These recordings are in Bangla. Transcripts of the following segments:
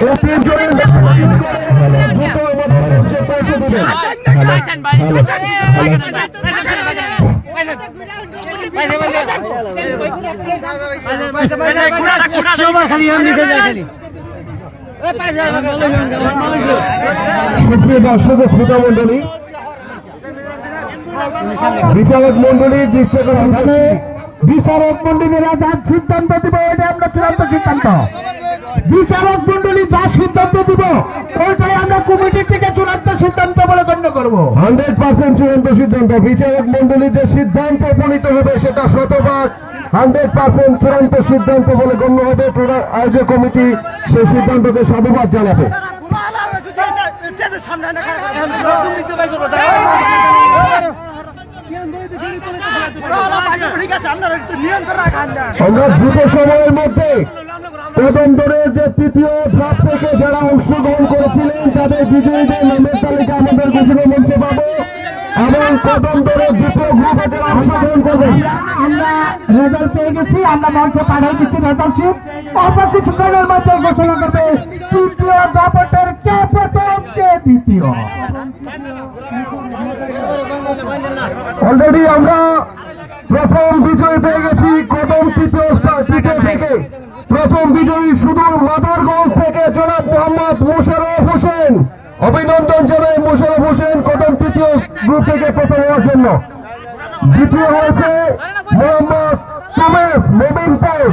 এই তিনজনের পৌঁছে দিবেন। সুপ্রিয় দর্শক ও শ্রোতা মন্ডলী, বিচারক মন্ডলীর দৃষ্টি বিচারক মন্ডলীরা যার সিদ্ধান্ত দিব এটা আমরা চূড়ান্ত সিদ্ধান্ত। বিচারক মন্ডলী যা সিদ্ধান্ত দিব ওইটাই আমরা কমিটি থেকে চূড়ান্ত সিদ্ধান্ত বলে গণ্য করবো। 100% চূড়ান্ত সিদ্ধান্ত। বিচারক মন্ডলী যে সিদ্ধান্ত উপনীত হবে সেটা শতভাগ 100% চূড়ান্ত সিদ্ধান্ত বলে গণ্য হবে। আয়োজক কমিটি সেই সিদ্ধান্তকে সাধুবাদ জানাবে। আমরা দ্রুত সময়ের মধ্যে প্রথম দলের যে তৃতীয় ধাপ থেকে যারা অংশগ্রহণ করেছিলেন তাদের বিজয়ীদের নামের তালিকা আমাদের ঘোষণা মঞ্চে পাবো এবং প্রথম দলের দ্বিতীয় গ্রুপে যারা অংশগ্রহণ করবেন আমরা রেজাল্ট পেয়ে গেছি, আমরা মঞ্চে পাঠিয়ে দিচ্ছি রেজাল্টশিট। অল্প কিছুক্ষণের মধ্যে ঘোষণা করবে তৃতীয় ধাপের কে প্রথম কে দ্বিতীয়। অলরেডি আমরা প্রথম বিজয় পেয়ে গেছি। কদম তৃতীয় থেকে প্রথম বিজয়ী সুদূর মাদারগঞ্জ থেকে জনাব মোহাম্মদ মোশাররফ হোসেন। অভিনন্দন জানাই মোশাররফ হোসেন কদম তৃতীয় গ্রুপ থেকে প্রথম হওয়ার জন্য। দ্বিতীয় হয়েছে মোহাম্মদ তুমেশ মোমিনপুর।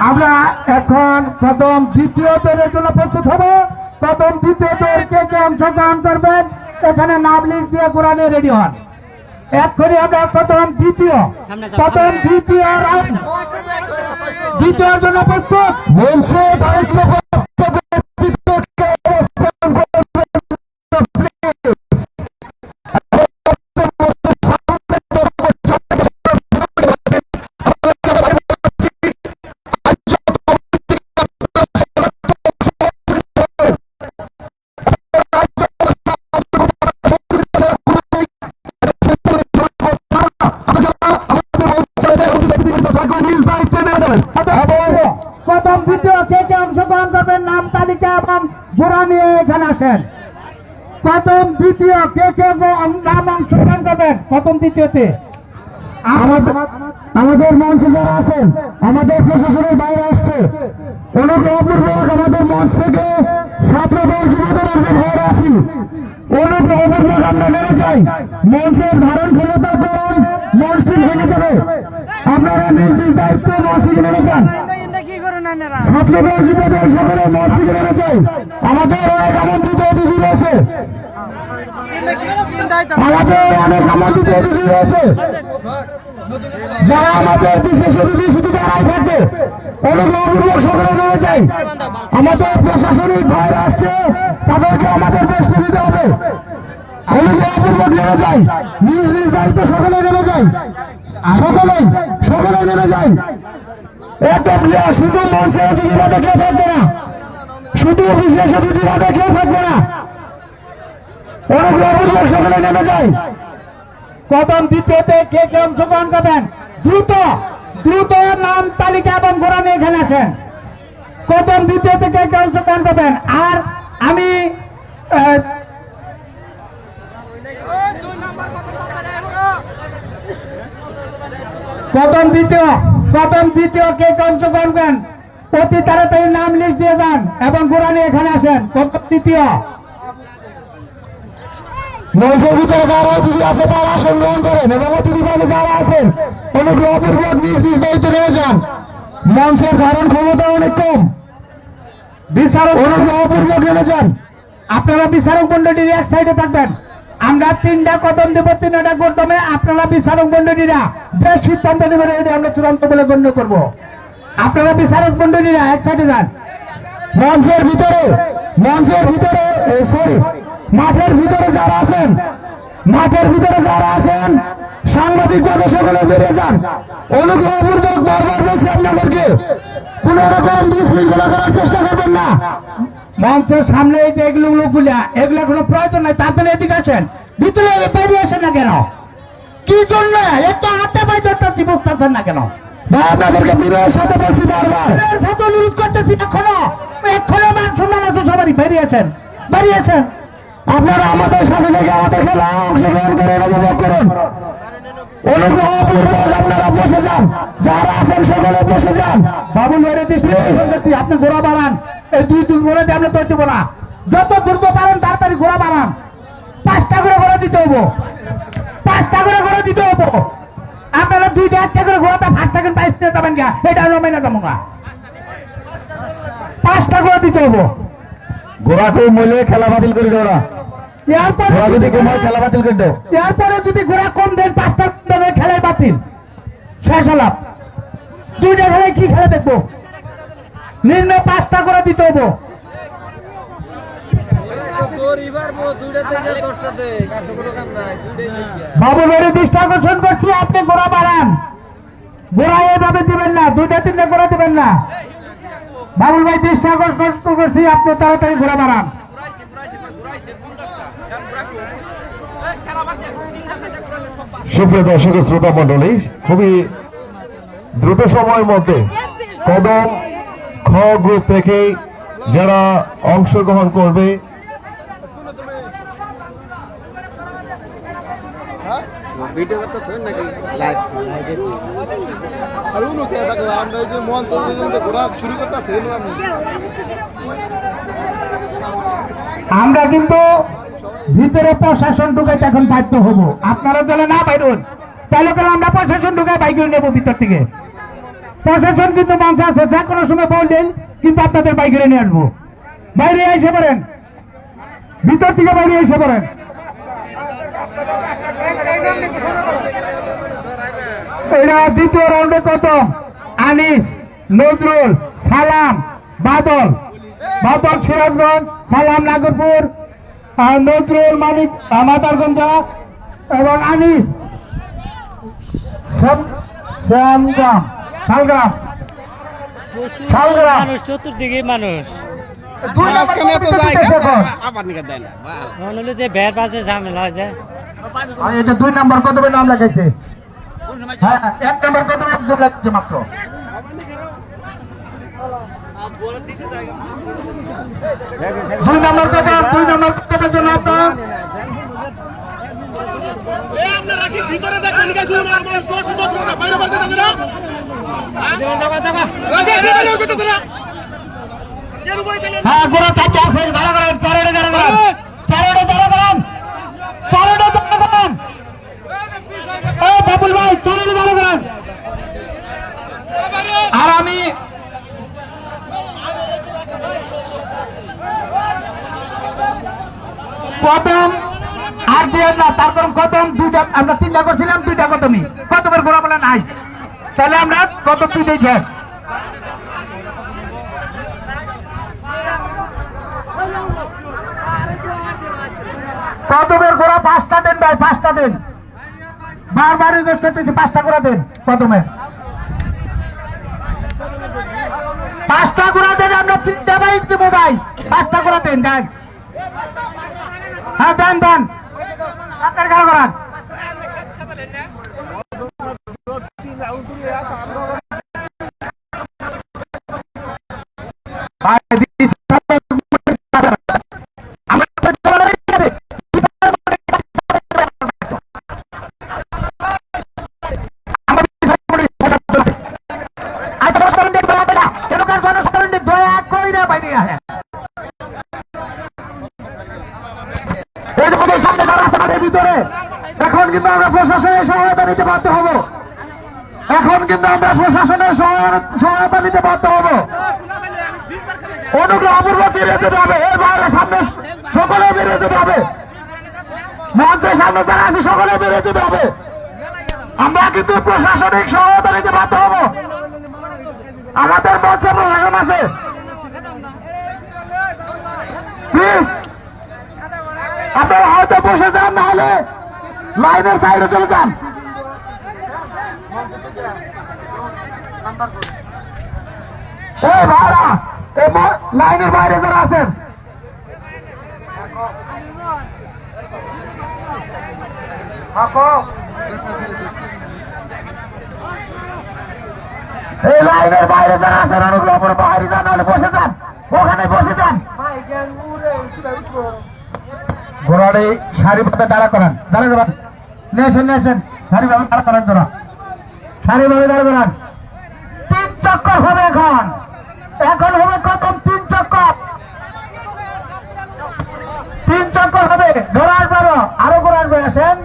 আমরা এখন প্রথম দ্বিতীয় দলের জন্য প্রস্তুত হব। প্রথম দ্বিতীয় দল কে কে অংশগ্রহণ করবেন এখানে নাম লিস্ট দিয়ে কোরআনে রেডি হন। এক্ষুনি আমরা প্রথম দ্বিতীয় দ্বিতীয়র জন্য প্রস্তুত। মঞ্চে দায়িত্ব প্রথম দ্বিতীয় কে কে অংশগ্রহণ করবেন নাম তালিকা এবং জোড়া নিয়ে এখানে আসেন। প্রথম দ্বিতীয় কে কে নাম অংশগ্রহণ করবেন প্রথম দ্বিতীয়তে। আমাদের মঞ্চে যারা আছেন আমাদের প্রশাসনের বাইরে আসছে অনুগ্রহপূর্বক আমাদের মঞ্চ থেকে ছাত্র দল যুবদল ঘরে আছি অনুগ্রহপূর্বক আমরা নেমে যাই। মঞ্চের ধারণ ক্ষমতা করুন, মঞ্চটি ভেঙে যাবে। আপনারা নিজ নিজ দায়িত্ব মঞ্চ থেকে নেমে যান। ছাত্রদল যুবদল সকলে মঞ্চ থেকে নেমে যাই। আমাদের অনেক আমন্ত্রিত অতিথি রয়েছে, যারা আমাদের বিশেষ অতিথি শুধু তারাই থাকবে। অনুগ্রহপূর্বক সকলে নেমে যাই। আমাদের প্রশাসনিক ভাইরা আসছে, তাদেরকে আমাদের দেশ দিতে হবে। অনুগ্রহপূর্বক নেমে যাই, নিজ নিজ দায়িত্ব সকলে নেমে যাই। সকলে নেমে যাই। শুধু মঞ্চে অতিথিরা কেউ থাকবে না, শুধু বিশেষ অতিথিরা কেউ থাকবে না। অনুগ্রহপূর্বক সকলে নেমে যাই। প্রথম দ্বিতীয়তে কে কে অংশগ্রহণ করবেন দ্রুত নাম তালিকা এবং ঘোড়া নিয়ে এখানে আসেন। প্রথম দ্বিতীয়তে কে কে অংশগ্রহণ করবেন। আর আমি প্রথম দ্বিতীয় কে কে অংশগ্রহণ করেন অতি তাড়াতাড়ি নাম লিস্ট দিয়ে যান এবং ঘোড়া নিয়ে এখানে আসেন। প্রথম দ্বিতীয় মঞ্চের ভিতরে যারা অতিথি আছে তারা আসন গ্রহণ করেন এবং অতিথি ভাবে যারা আছেন অনুগ্রহপূর্বক নিজ নিজ দায়িত্ব নিয়ে যান। মঞ্চের ধারণ ক্ষমতা অনেক কম, বিচারক অনুগ্রহপূর্বক নেমে যান। আপনারা বিচারক মন্ডলীর এক সাইডে থাকবেন। আমরা 3টা কদম দেব, 3টা কদমে আপনারা বিচারক মন্ডলীরা যে সিদ্ধান্ত নেবেন এটা আমরা চূড়ান্ত বলে গণ্য করব। আপনারা বিচারক মন্ডলীরা এক সাইডে যান। মঞ্চের ভিতরে মাঠের ভিতরে যারা আছেন সাংবাদিক ভাবে সকলে বেরিয়ে যান। অনুগ্রহপূর্বক বারবার বলছি আপনাদেরকে কোন রকম বিশৃঙ্খলা করার চেষ্টা করবেন না। মঞ্চের সামনে এই যে এগুলো কোনো প্রয়োজন নাই, তাদের এদিকে আসেন। ভিতরে বেরিয়ে আসেন না কেন? কি জন্য? একটু হাতে পাই ধরতেছি, বুঝতেছেন না কেন? ভাই আপনাদেরকে বিনয়ের সাথে বলছি বারবার, সাথে অনুরোধ করতেছি এখনো মান সম্মান আছে সবারই বেরিয়েছেন আপনারা আমাদের সাথে থেকে আমাদের খেলা অংশগ্রহণ করেন, উপভোগ করুন। অনুগ্রহপূর্বক আপনারা বসে যান, যারা আছেন সকলে বসে যান। বাবুল ভাইয়ের দৃষ্টি আপনি ঘোড়া বাড়ান, এই দুই ঘোড়া দিয়ে আমরা তৈরি না, যত দ্রুত পারেন তাড়াতাড়ি ঘোড়া বাড়ান। 5টা করে ঘোড়া দিতে হবো, 5টা করে ঘোড়া দিতে হবো। আপনারা 2টা 1টা করে ঘোড়াটা 5 সেকেন্ড 22 মিনিট যাবেন গা, এটা আমরা মেনে যাবো না। 5টা করে দিতে হবো। ঘোড়াকে মূল্যে খেলা বাতিল করে দেওয়া, ঘোড়া যদি কমায় খেলা বাতিল করে দাও। এরপরে যদি ঘোড়া কম দেন 5টা খেলায় বাতিল, শেষ আলাপ। 2টা খেলায় কি খেলা দেখবো? নিম্ন 5টা করে দিতে হবো। বাবু মেরে দৃষ্টি আকর্ষণ করছি, আপনি ঘোড়া বাড়ান, ঘোড়া এভাবে দিবেন না, 2টা 3টা ঘোড়া দিবেন না। বাবুল ভাই দৃষ্টি আকর্ষণ করছি, আপনি তাড়াতাড়ি ঘোড়া বাড়ান। সুপ্রিয় দর্শক শ্রোতা মন্ডলী, খুবই দ্রুত সময়ের মধ্যে কদম খ গ্রুপ থেকে যারা অংশগ্রহণ করবে ভিডিও করতেছেন নাকি লাইভ? আমরা এই যে মঞ্চ ঘোরা শুরু করতেছি, আমরা কিন্তু ভিতরে প্রশাসন ঢুকাইতে এখন বাধ্য হব। আপনারা চলে না বাইরুন, তাহলে তাহলে আমরা প্রশাসন ঢুকাই বাইক নেবো ভিতর থেকে। প্রশাসন কিন্তু মঞ্চে আছে, যে কোনো সময় বললেন কিন্তু আপনাদের বাইকে নিয়ে আসবো। বাইরে এসে পড়েন, ভিতর থেকে বাইরে এসে পড়েন। এরা দ্বিতীয় রাউন্ডে কত? আনিস, নজরুল, সালাম, বাদল, সিরাজগঞ্জ, সালাম নাগরপুর, নজরুল মানিক মাদারগঞ্জ এবং আনিস শালগ্রাম। চতুর্দিকে মানুষ যে ব্যাট বাজে ঝামেলা হয়ে যায়। এটা 2 নম্বর কদমের নাম লাগাইছে। হ্যাঁ, 1 নম্বর কদমে একজন লাগছে মাত্র। 2 নম্বর কদমের জন্য আপনার হ্যাঁ গোড়া চারটে আছেন, ভালো করেন, চারোটা করেন। বাবুল ভাই চারোটা ভালো করেন। আর আমি কদম আর দিয়ে না, তারপর কদম 2টা, আমরা 3টা করছিলাম, 2টা কদমই, কদমের ঘোড়া বলে নাই, তাহলে আমরা কদম 2টাই শেষ। কদমের ঘোড়া 5টা দেন ভাই, 5টা দেন, বারবার রিকোয়েস্ট করতেছি, 5টা ঘোড়া দেন। কদমে 5টা ঘোড়া দেন, আমরা 3টা বাইক দেবো ভাই, 5টা ঘোড়া দেন। হ্যাঁ দেন হাতের গা করান। এখন কিন্তু আমরা প্রশাসনের সহায়তা নিতে বাধ্য হব, অনুগ্রহপূর্বক বেরিয়ে যেতে হবে। এর বাইরে সামনে সকলে বেরিয়ে যেতে হবে, মঞ্চের সামনে যারা আছে সকলে বেরিয়ে যেতে হবে। আমরা কিন্তু প্রশাসনিক সহায়তা নিতে বাধ্য হব, আমাদের মঞ্চে প্রশাসন আছে। প্লিজ আপনারা হয়তো বসে যান, না হলে লাইনের সাইডে চলে যান। এই ভাড়া লাইনের বাইরে যারা আছেন, এই লাইনের বাইরে যারা আছেন অনুগ্রহ করে বাইরে যান, নাহলে বসে যান, ওখানে বসে যান। ঘোড়াটি সারিভাবে দাঁড়া করান, দাঁড়া করান, নেছেন নেছেন, সারিভাবে দাঁড়া করান, তোরা সারিভাবে দাঁড়া করান। 3 চক্কর হবে এখন, এখন হবে প্রথম 3 চক্কর, 3 চক্কর হবে। ঘোড়া আসবে, আরো ঘোড়া আসবে, আসেন।